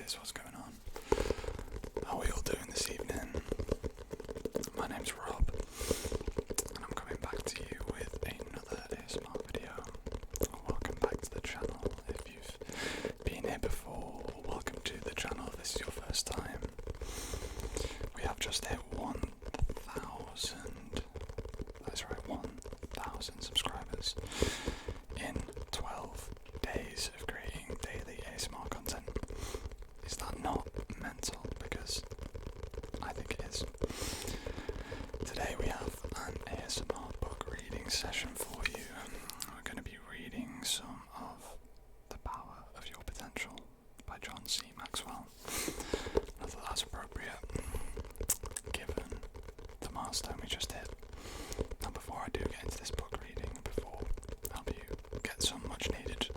boys, what's going on? How are you all doing this evening? My name's Rob, and I'm coming back to you with another ASMR video. Welcome back to the channel if you've been here before, or welcome to the channel if this is your first time. We have just hit 1,000, that's right, 1,000 subscribers in 12 days of creating daily ASMR content. Is that not mental? Because I think it is. Today we have an ASMR book reading session for you. We're going to be reading some of The Power of Your Potential by John C Maxwell. I thought that's appropriate given the milestone we just hit. Now before I do get into this book reading, before I help you get some much needed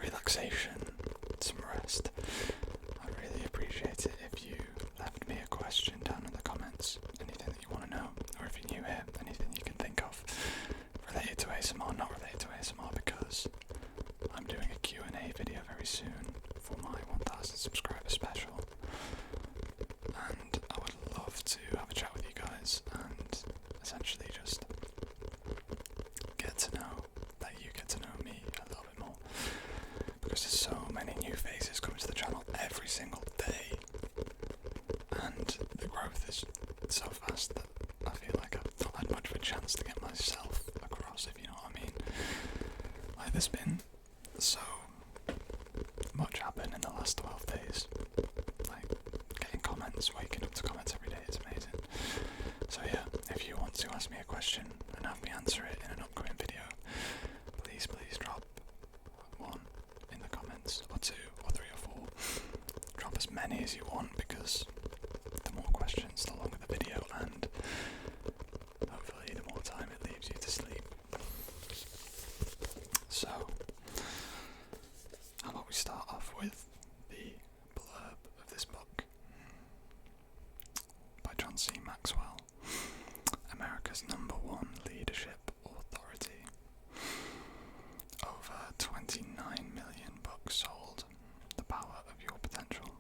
relaxation, some rest, I'd really appreciate it if you left me a question down in the comments, anything that you want to know, or if you're new here, anything you can think of related to ASMR, not related to ASMR, because I'm doing a Q&A video very soon for my 1,000 subscriber special, and I would love to have a chat with you guys and essentially just get to know, let you get to know me a little bit more, because there's so many new faces coming to the channel every single day, and the growth is so fast that I feel like I've not had much of a chance to get myself across, if you know what I mean. Like, there's been so much happen in the last 12 days, like getting comments, waking up to comments every day, it's amazing. So yeah, if you want to ask me a question and have me answer it in an upcoming video, please drop one in the comments, or two, or three, or four. Drop as many as you want, because the more questions, the longer the video, and hopefully the more time it leaves you to sleep. So, how about we start off with the blurb of this book by John C Maxwell, America's #1 leadership authority. Over 29 million books sold. The Power of Your Potential.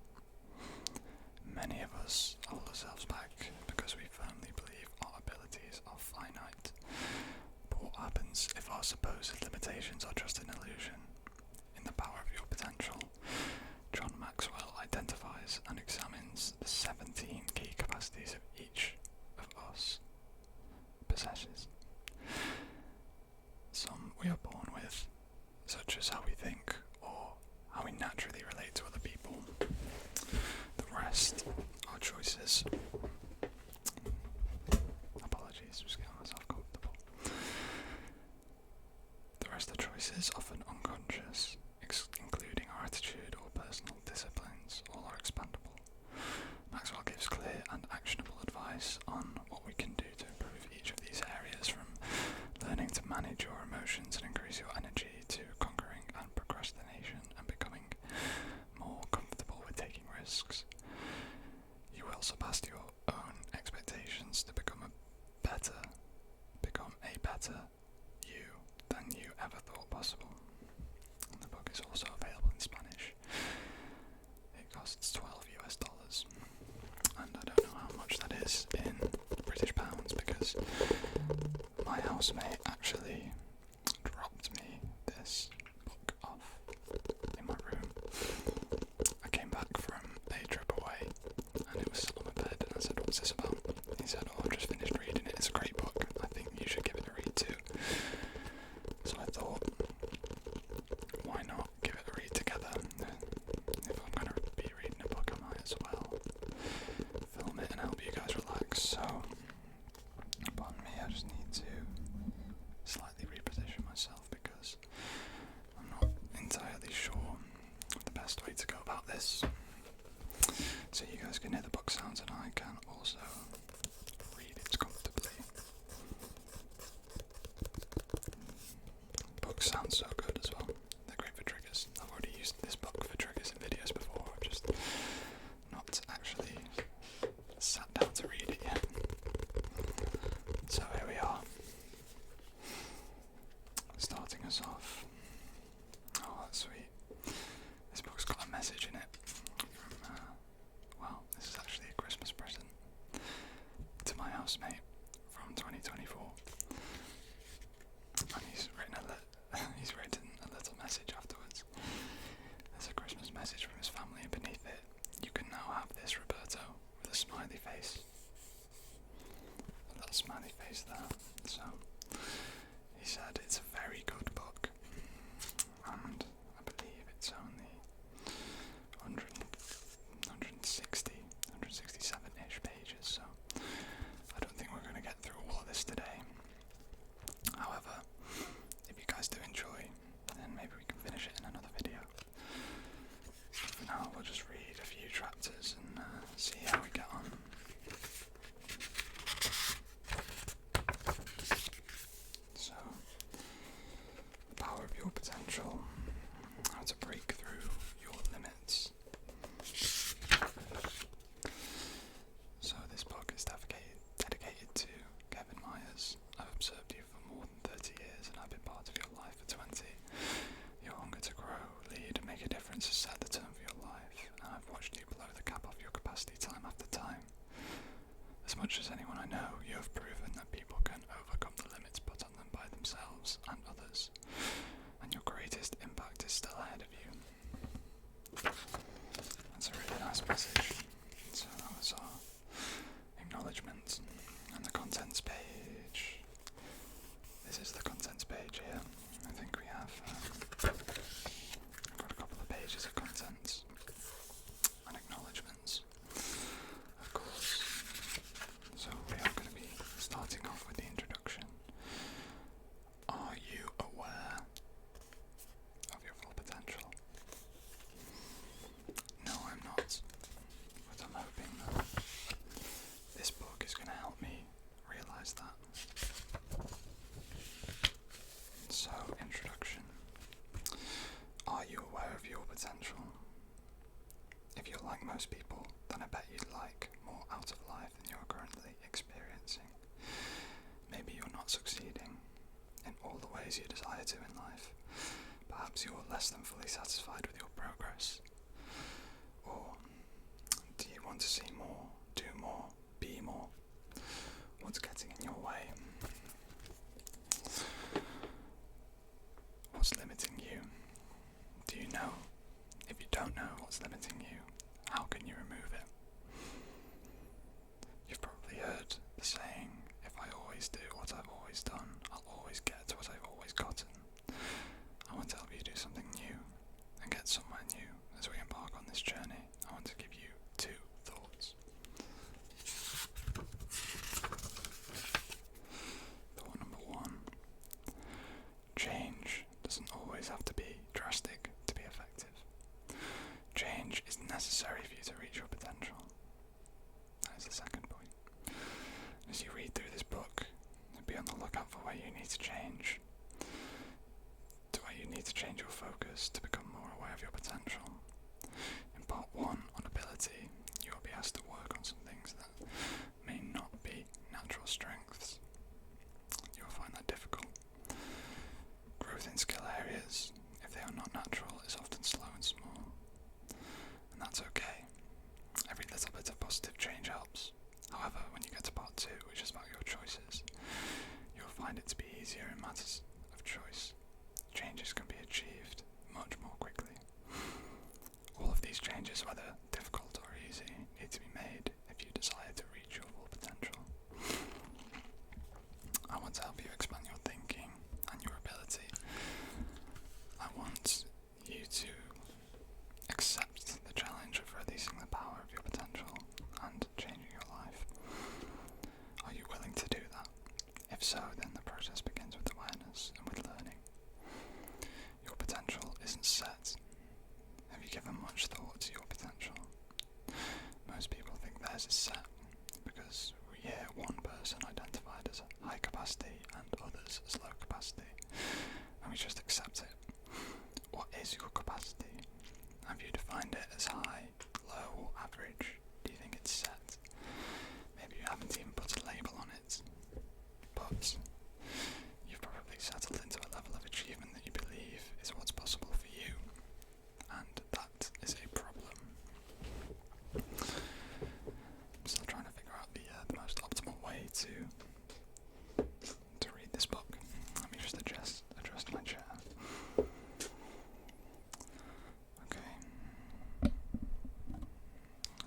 Many of us hold ourselves back because we firmly believe our abilities are finite. But what happens if our supposed limitations are just an illusion? In The Power of Your Potential, John Maxwell identifies and examines the 17 key capacities of each of us possesses. Some we are born with, such as how we think or how we naturally relate to other people. The rest are choices. Apologies, just getting myself comfortable. The rest are choices, often unconscious, including our attitude or personal disciplines. All are expandable. Maxwell gives clear and actionable advice on what we can do to improve each of these areas, from learning to manage your emotions and increase your energy, to conquering and procrastination and becoming more comfortable with taking risks. You will surpass your own expectations to become a better you than you ever thought possible. And the book is also available in Spanish. It costs $12 and I don't know how much that is in British pounds, because my housemate actually dropped me this book off in my room. I came back from a trip away and it was sat on my bed, and I said, "What's this about?" He said, "Oh, I've just finished reading it, it's a great book, I think you should give it a read too." So I thought, why not give it a read together? If I'm going to be reading a book, I might as well film it and help you guys relax. So, pardon me, I just need to slightly reposition myself because I'm not entirely sure of the best way to go about this. So you guys can hear the book sounds and I can also read it comfortably. Books sound so good as well. They're great for triggers. I've already used this book for triggers in videos before. I've just not actually sat down to read it yet. So here we are. Starting us off. Oh, that's sweet. This book's got a message in it from I'll just read a few chapters and see how we get on. So, the power of your potential, how to break through your limits. So this book is dedicated to Kevin Myers. I've observed you for more than 30 years and I've been part of your life for 20. Your hunger to grow, lead and make a difference has set the tone for your life, and I've watched you blow the cap off your capacity time after time. As much as anyone I know, you have proven that people can overcome the limits put on them by themselves and others, and your greatest impact is still ahead of you. That's a really nice message. So that was our acknowledgements and the contents page. This is the contents page here. I think we have I've got a couple of pages of contents and acknowledgements, of course. So we are going to be starting off with the introduction. Are you aware of your full potential? No, I'm not. But I'm hoping that this book is going to help me realise that. So, introduction. Are you aware of your potential? If you're like most people, then I bet you'd like more out of life than you're currently experiencing. Maybe you're not succeeding in all the ways you desire to in life. Perhaps you're less than fully satisfied with your progress. Or do you want to see more, do more, be more? What's getting in your way? What's limiting you? Do you know? If you don't know what's limiting you, how can you remove it? You've probably heard the saying, if I always do what I've always done, I'll always get what I've always gotten. I want to help you do something new and get somewhere new. As we embark on this journey, I want to give you 2 thoughts. Thought number 1. Change doesn't always have to be drastic to be effective. Change is necessary for you to reach your potential. That is the second point. As you read through this book, be on the lookout for where you need to change. To where you need to change your focus to become more aware of your potential. In part 1 on ability, you will be asked to work on some things that may not be natural strengths. You will find that difficult. Growth in skill areas, if they are not natural, is often slow and small. And that's okay. Every little bit of positive change helps. However, when you get to part 2, which is about your choices, you'll find it to be easier in matters of choice. Changes can be achieved much more quickly. All of these changes, whether difficult or easy, need to be made if you desire to reach your full potential. I want to help you expand your thinking and your ability. I want you to accept the challenge of releasing the power of your potential and changing your life. Are you willing to do that? If so, then the process begins with awareness and with learning. Your potential isn't set. Have you given much thought to your potential? Most people think theirs is set because we hear one person identified as high capacity and others as low capacity, and we just accept it. What is your capacity? Have you defined it as high, low, or average? Do you think it's set? Maybe you haven't even put a label on it, but you've probably settled into a level of achievement that you believe is what's possible for you, and that is a problem. I'm still trying to figure out the most optimal way to read this book. Let me just adjust my chair. Okay.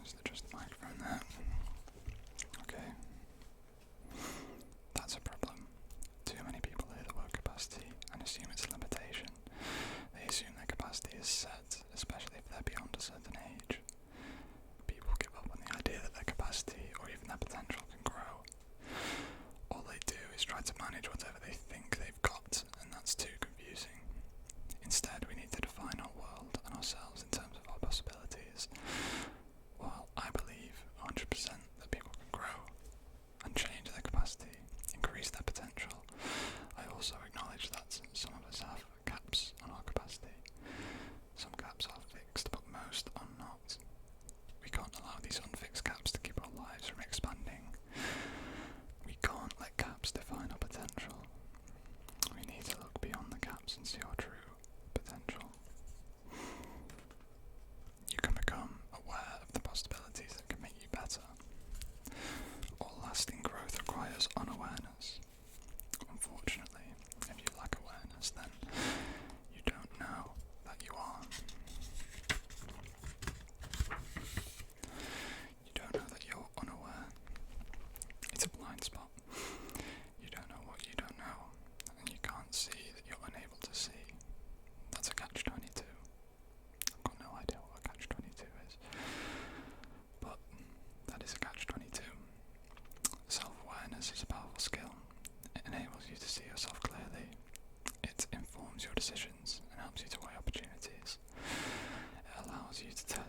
Just adjust the microphone there. Okay. That's a problem. Too many people hear the word capacity and assume it's a limitation. They assume their capacity is set, especially if they're beyond a certain age. People give up on the idea that their capacity or even their potential can grow. All they do is try to manage whatever they think they've got, and that's too confusing. Instead, we need to define our world and ourselves in terms of our possibilities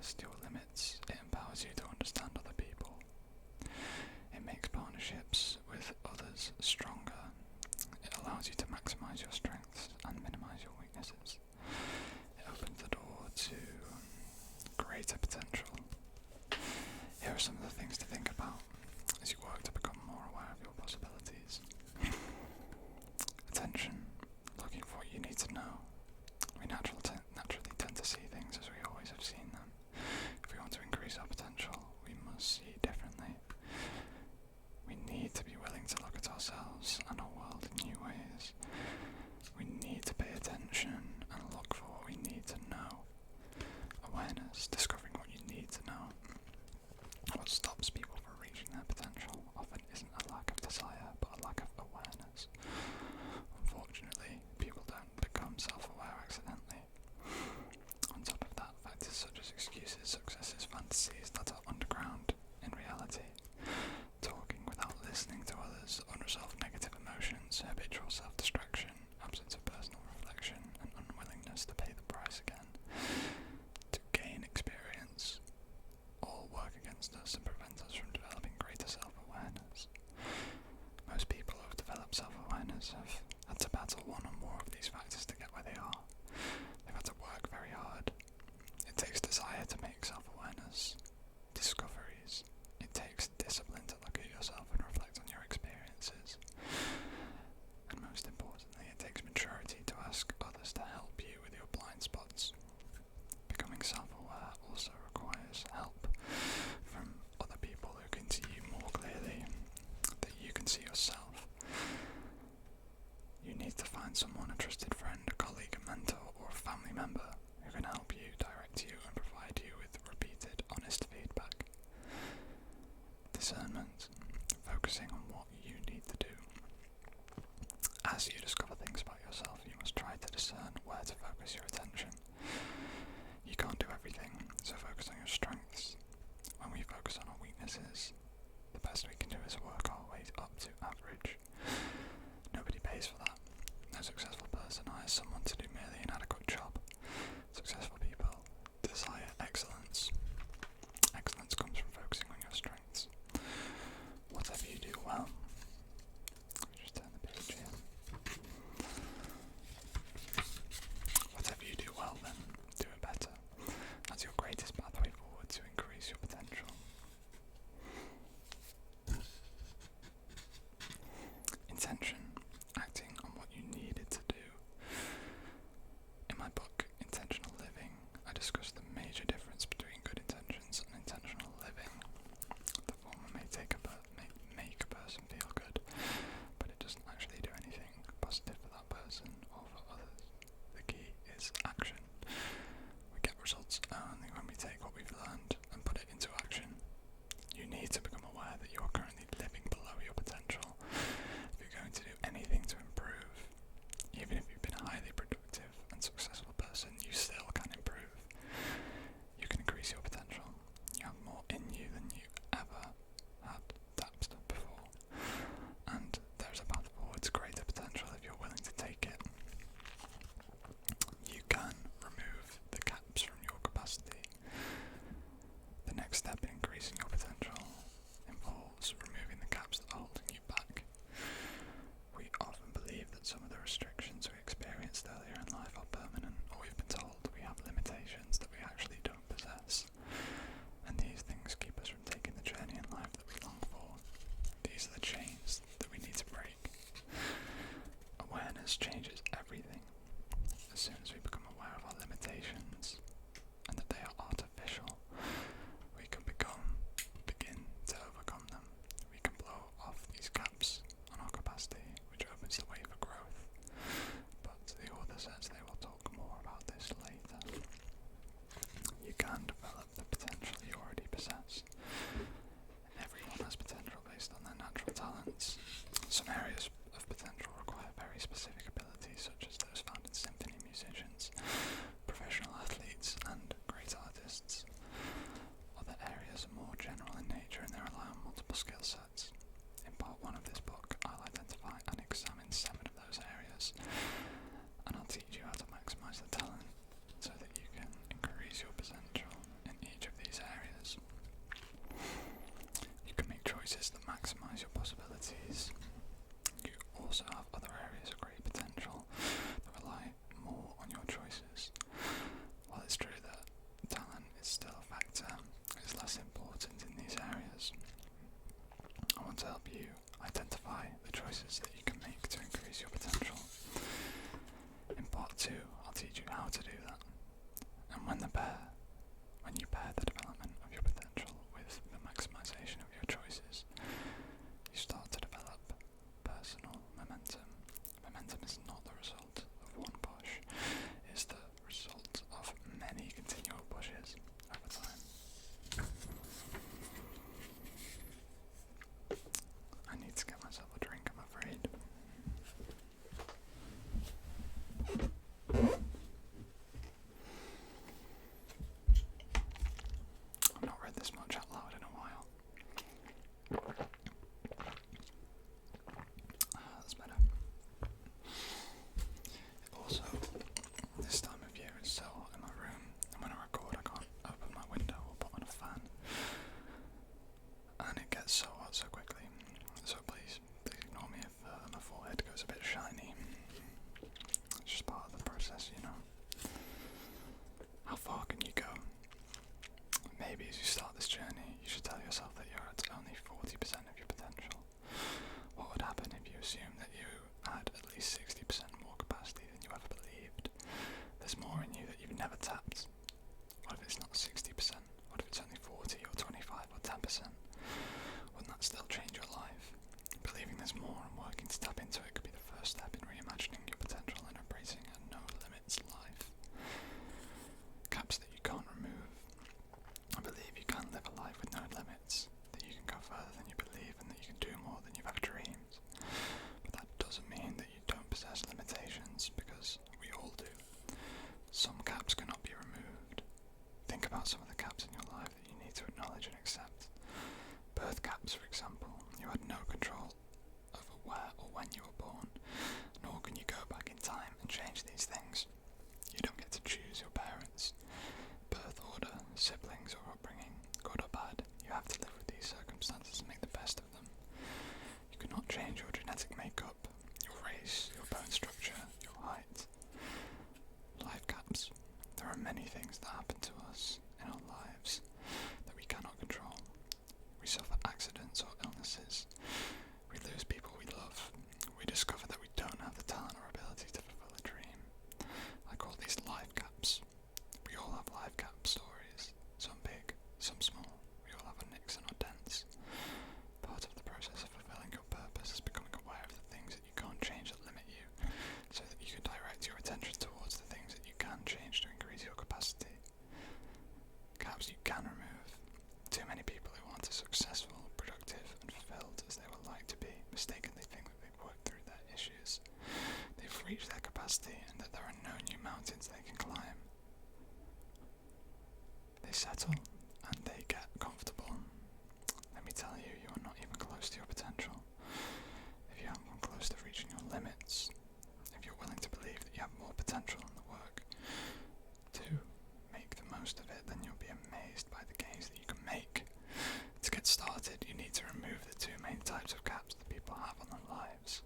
past your limits. It empowers you to understand other people. It makes partnerships with others stronger. It allows you to maximise your strengths and minimise your weaknesses. It opens the door to greater potential. Here are some of the things to think about as you work to become more aware of your possibilities. Attention, looking for what you need to know. We naturally tend to see things as we always have seen them. If we want to increase our potential, we must see differently. We need to be willing to look at ourselves and our world in new ways. We need to pay attention and look for what we need to know. Awareness, discovering what you need to know. What stops people from reaching their potential often isn't a lack of desire, but a lack of awareness. Unfortunately, people don't become self-aware accidentally. On top of that, factors such as excuses, successes, fantasies that are underground in reality. Talking without listening to others, unresolved negative emotions, habitual self-distraction, absence of personal reflection, and unwillingness to pay the price again to gain experience all work against us and prevent us from developing greater self-awareness. Most people who have developed self-awareness have had to battle one or more of these factors to get where they are. They've had to work very hard. It takes desire to make self-awareness discoveries. It takes discipline to look at yourself and reflect on your experiences. And most importantly, it takes maturity to ask others to help you with your blind spots. Becoming self-aware also requires help from other people who can see you more clearly that you can see yourself. You need to find someone, a trusted friend, a colleague, a mentor, or a family member who can help you, direct you, and provide you with repeated, honest feedback. Discernment, focusing on what you need to do. As you discover things about yourself, you must try to discern where to focus your attention. You can't do everything, so focus on your strengths. When we focus on our weaknesses, the best we can do is work our way up to average. Nobody pays for that. No successful person hires someone to do merely an adequate job. Successful people desire excellence. Excellence comes from focusing on your strengths. Whatever you do well. Just turn the page here. Whatever you do well, then do it better. That's your greatest pathway forward to increase your potential. Intention, acting on what you needed to do. In my book, Intentional Living, I discuss the major difference between good intentions and intentional living. The former may make a person feel good, but it doesn't actually do anything positive for that person or for others. The key is action. We get results only when we take what we've learned and put it into action. You need to become aware that you are currently living below your potential. If you're going to do anything to improve, even if you've been a highly productive and successful person, you still can improve. You can increase your potential. You have more in you than you ever had tapped before. And there's a path forward to greater potential if you're willing to take it. You can remove the caps from your capacity. The next step in increasing your potential involves removing the caps that are holding you back. We often believe that some of the restrictions we experienced earlier in life are permanent, or we've been told we have limitations that we actually don't possess. And these things keep us from taking the journey in life that we long for. These are the chains that we need to break. Awareness changes everything. As soon as we become aware of our limitations and that they are artificial, we can begin to overcome them. We can blow off these caps on our capacity, which opens the way for growth. maximize your possibilities, you also have other areas of great potential that rely more on your choices. While it's true that talent is still a factor, it's less important in these areas. I want to help you identify the choices that you can make to increase your potential. In part 2, I'll teach you how to do that. And when you pair the development of your potential with the maximization of your choices, you start to develop personal momentum. Momentum is not the result of one push, it's the result of many continual pushes over time. I need to get myself a drink, I'm afraid. I've not read this much out loud in a while. That's better. Also, this time of year is so hot in my room, and when I record I can't open my window or put on a fan. And it gets so hot so quickly. So please ignore me if my forehead goes a bit shiny. It's just part of the process, you know. How far can you go? Maybe as you start this journey, you should tell yourself that you're at only 40% of your potential. What would happen if you assumed that you had at least 60% more capacity than you ever believed? There's more in you that you've never tapped. What if it's not 60%? What if it's only 40 or 25 or 10%? Wouldn't that still change your life? Believing there's more and working to tap into it could be the first step in reimagining your potential and embracing a no-limits life. Caps that you can't remove. I believe you can live a life with no limits, that you can go further than you believe and that you can do more than you've ever dreamed. But that doesn't mean that you don't possess limitations, because we all do. Some caps cannot be removed. Think about some of the caps in your life that you need to acknowledge and accept. Birth caps, for example. You had no control over where or when you were born, nor can you go back in time and change these things. You don't get to choose your parents, birth order, siblings or upbringing, good or bad. You have to live with these circumstances and make the best of them. You cannot change your genetic makeup, your race, your bone structure, your height. Life caps. There are many things that happen to us in our lives that we cannot control. We suffer accidents or illnesses. We lose people we love. We discover that we don't have the talent or ability to fulfill a dream. I call these life caps. We all have life cap stories. Some big, some small. We all have our nicks and our dents. Part of the process of fulfilling your purpose is becoming aware of the things that you can't change that limit you, so that you can direct your attention towards the things that you can change to increase your capacity. Caps you can remove. Too many people who aren't as successful, productive and fulfilled as they would like to be mistakenly think that they've worked through their issues. They've reached their capacity and that there are no new mountains they can climb. They settle and they get comfortable. Let me tell you, you are not even close to your potential. If you haven't come close to reaching your limits, if you're willing to believe that you have more potential in the work to make the most of it, then you'll be amazed by the gains that you can make. To get started, you need to remove the two main types of caps that people have on their lives.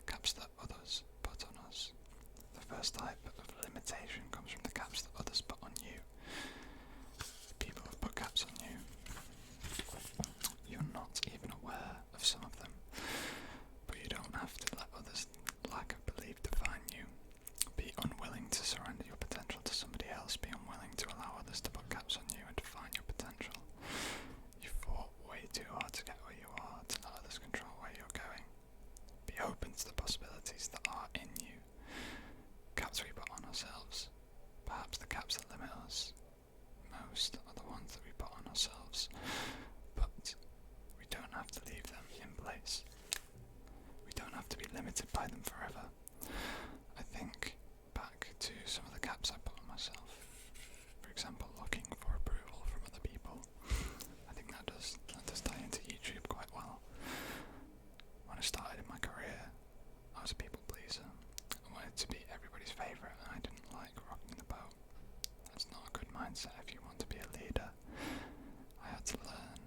Caps that others put on us. The first type of limitation comes from the caps that others put on you. People have put caps on you. You're not even aware of some of them, but you don't have to let others' lack of belief define you. Be unwilling to surrender your potential to somebody else. Be unwilling to allow others to put caps on you and define your potential. You fought way too hard to get where you are, to let others control where you're going. Be open to the possibilities that are in you. Caps we put on ourselves. Perhaps the caps that limit us most are the ones that we put on ourselves, but we don't have to leave them in place. We don't have to be limited by them forever. I think back to some of the caps I put on myself. For example, looking for approval from other people. I think that does tie into YouTube quite well. When I started in my career, I was a people pleaser. I wanted to be everybody's favourite and I didn't like rocking the boat. That's not a good mindset if you want to be a leader. I had to learn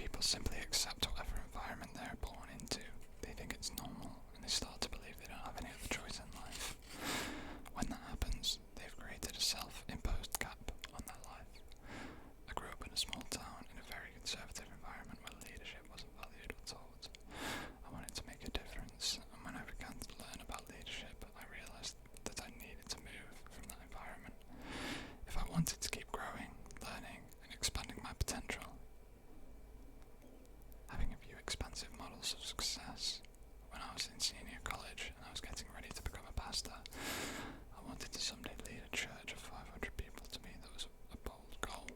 people simply accept whatever environment they're born into. They think it's normal, and they start to believe they don't have any other choice in life. When that happens, they've created a self-imposed cap on their life. I grew up in a small town in a very conservative environment where leadership wasn't valued or taught. I wanted to make a difference, and when I began to learn about leadership, I realised that I needed to move from that environment if I wanted to keep growing, learning, and expanding my potential. Having a few expansive models of success. When I was in senior college and I was getting ready to become a pastor, I wanted to someday lead a church of 500 people. To me, that was a bold goal,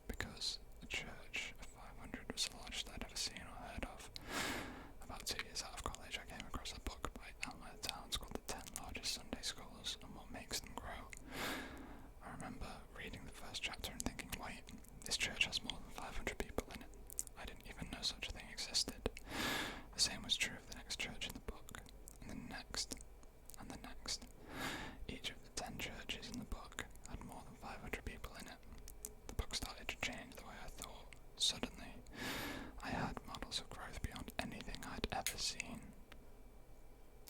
because a church of 500 was the largest I'd ever seen or heard of. About 2 years out of college, I came across a book by Outlier Towns called The 10 Largest Sunday Schools and What Makes Them Grow. I remember reading the first chapter and thinking, wait, this church has more than 500 people in it. I didn't even know such a thing existed. The same was true of the next church in the book, and the next, and the next. Each of the 10 churches in the book had more than 500 people in it. The book started to change the way I thought. Suddenly, I had models of growth beyond anything I'd ever seen.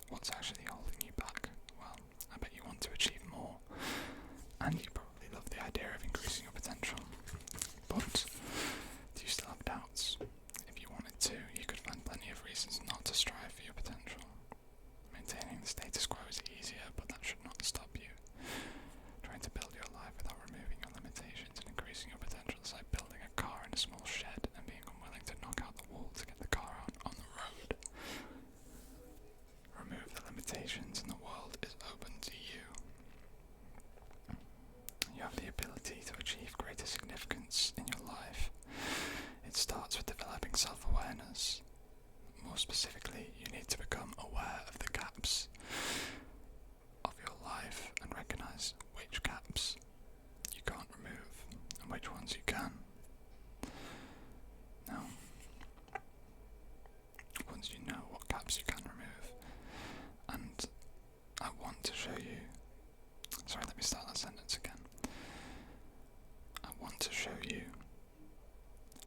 What's actually holding you back? Well, I bet you want to achieve more, and you probably love the idea of increasing your potential. But do you still have doubts? If you wanted to, you could find plenty of reasons not to strive for your potential. Maintaining the status quo is easier, but that should not stop you. Trying to build your life without removing your limitations and increasing your potential is like building a car in a small shed and being unwilling to knock out the wall to get the car out on the road. Remove the limitations and the world is open to you. You have the ability to achieve greater significance in your life. It starts with developing self-awareness. More specifically, you need to become aware of the gaps of your life and recognize which gaps you can't remove and which ones you can. Now, once you know what gaps you can remove, and I want to show you, sorry, let me start that sentence again. I want to show you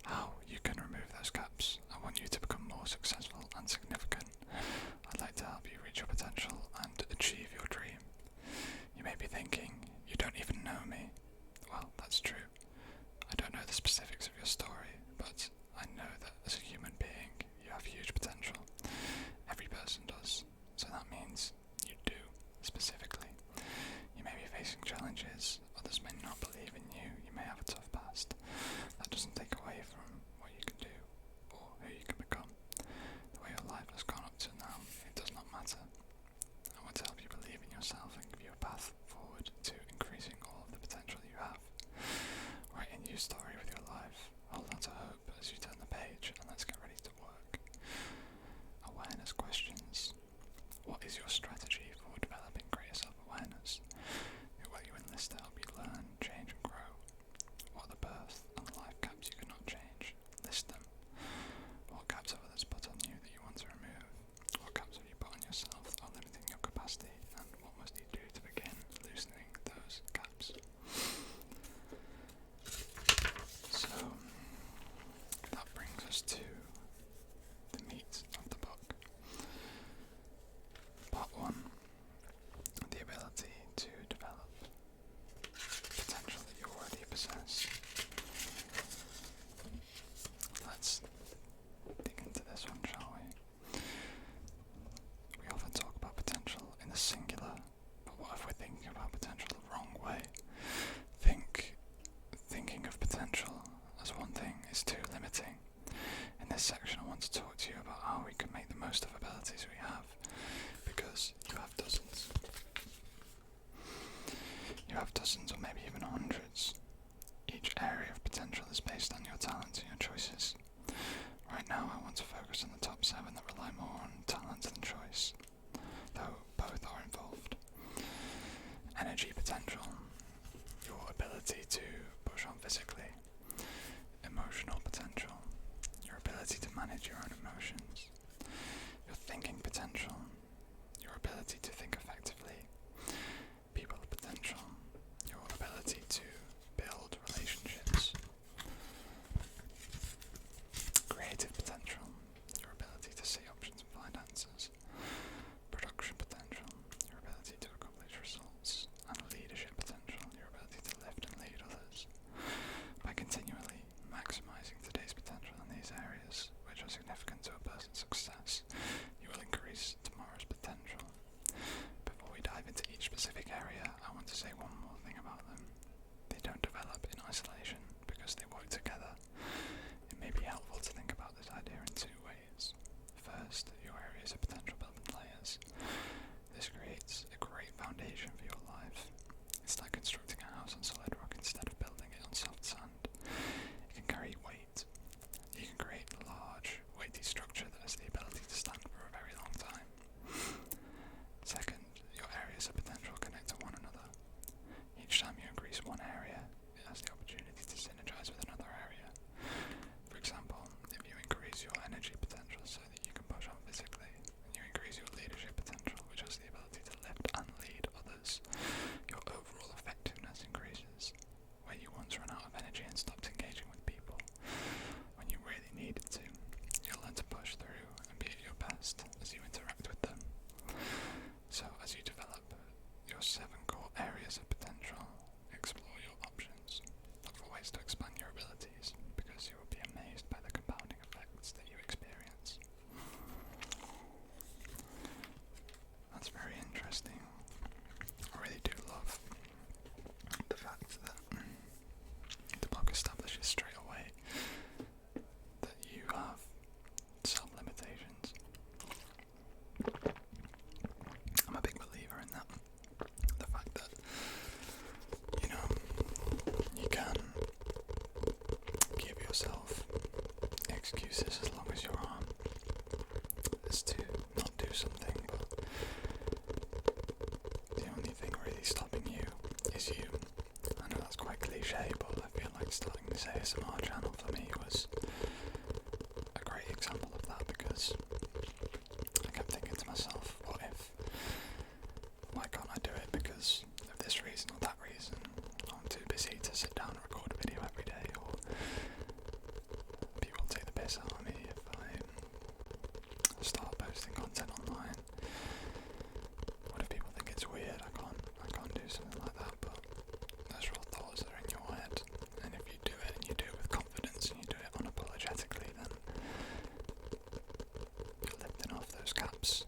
how you can remove those gaps. I want you to become more successful and significant. I'd like to help you reach your potential and achieve your dream. You may be thinking, you don't even know me. Well, that's true. I don't know the specifics of your story, but I know that as a human being, you have huge potential. Every person does. So that means you do, specifically. You may be facing challenges, others may not believe in you, you may have a tough past. That doesn't take away from what you can do, or who you can become. The way your life has gone up to now, it does not matter. I want to help you believe in yourself and give you a path forward to increasing all of the potential you have. Write a new story with your life. Hold on to hope as you turn the page, and let's get ready to work. Awareness questions. What is your strategy for developing greater self-awareness? Who will you enlist to help you learn, change and grow? What are the birth and life gaps you cannot change? List them. What gaps have others put on you that you want to remove? What gaps have you put on yourself that are limiting your capacity? And what must you do to begin loosening those gaps? So, that brings us to the meat of the book. Part 1. The ability to develop potential that you already possess. Let's dig into this one, shall we? We often talk about potential in the singular, but what if we're thinking about potential the wrong way? Thinking of potential as one thing is too limiting. In this section I want to talk to you about how we can make the most of abilities we have, because you have dozens. You have dozens or maybe even hundreds. Each area of potential is based on your talents and your choices. Right now I want to focus on the top 7 that rely more on talent than choice, though both are involved. Energy potential, your ability to push on physically. Emotional potential, your ability to manage your own excuses as long as your arm is to not do something, but the only thing really stopping you is you. I know that's quite cliche, but I feel like starting this ASMR channel for me was a great example of that, because I kept thinking to myself, why can't I do it because of this reason or that reason? I'm too busy to sit down and record a video every day, or people take the piss out of me if I start posting content online. What if people think it's weird? I can't do something like that, but those are all thoughts that are in your head, and if you do it and you do it with confidence and you do it unapologetically, then you're lifting off those caps.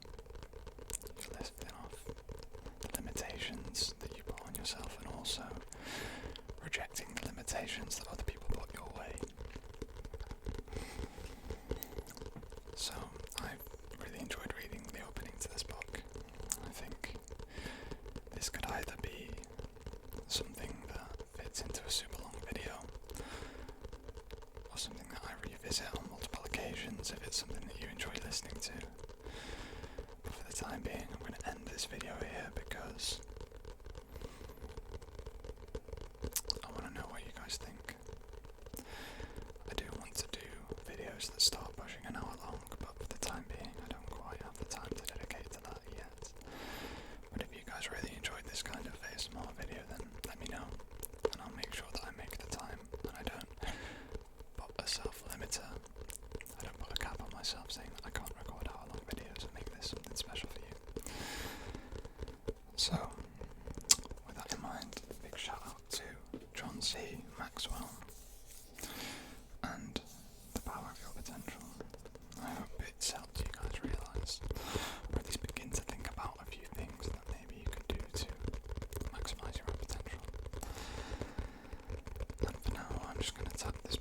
You're lifting off the limitations that you put on yourself, and also rejecting the limitations that other people put your way. So I've really enjoyed reading the opening to this book. I think this could either be something that fits into a super long video, or something that I revisit on multiple occasions if it's something that you enjoy listening to. But for the time being, I'm going to end this video here because I want to know what you guys think. I do want to do videos that start pushing an hour long, but for the time being I don't quite have the time to dedicate to that yet. But if you guys really enjoyed this kind of ASMR video, then let me know, and I'll make sure that I make the time, and I don't put a self-limiter. I don't put a cap on myself saying that I can't record hour-long videos and make this something special for you. So, with that in mind, big shout out to John C Maxwell and The Power of Your Potential. I hope it's helped you guys realise, or at least begin to think about a few things that maybe you could do to maximise your own potential. And for now, I'm just going to tap this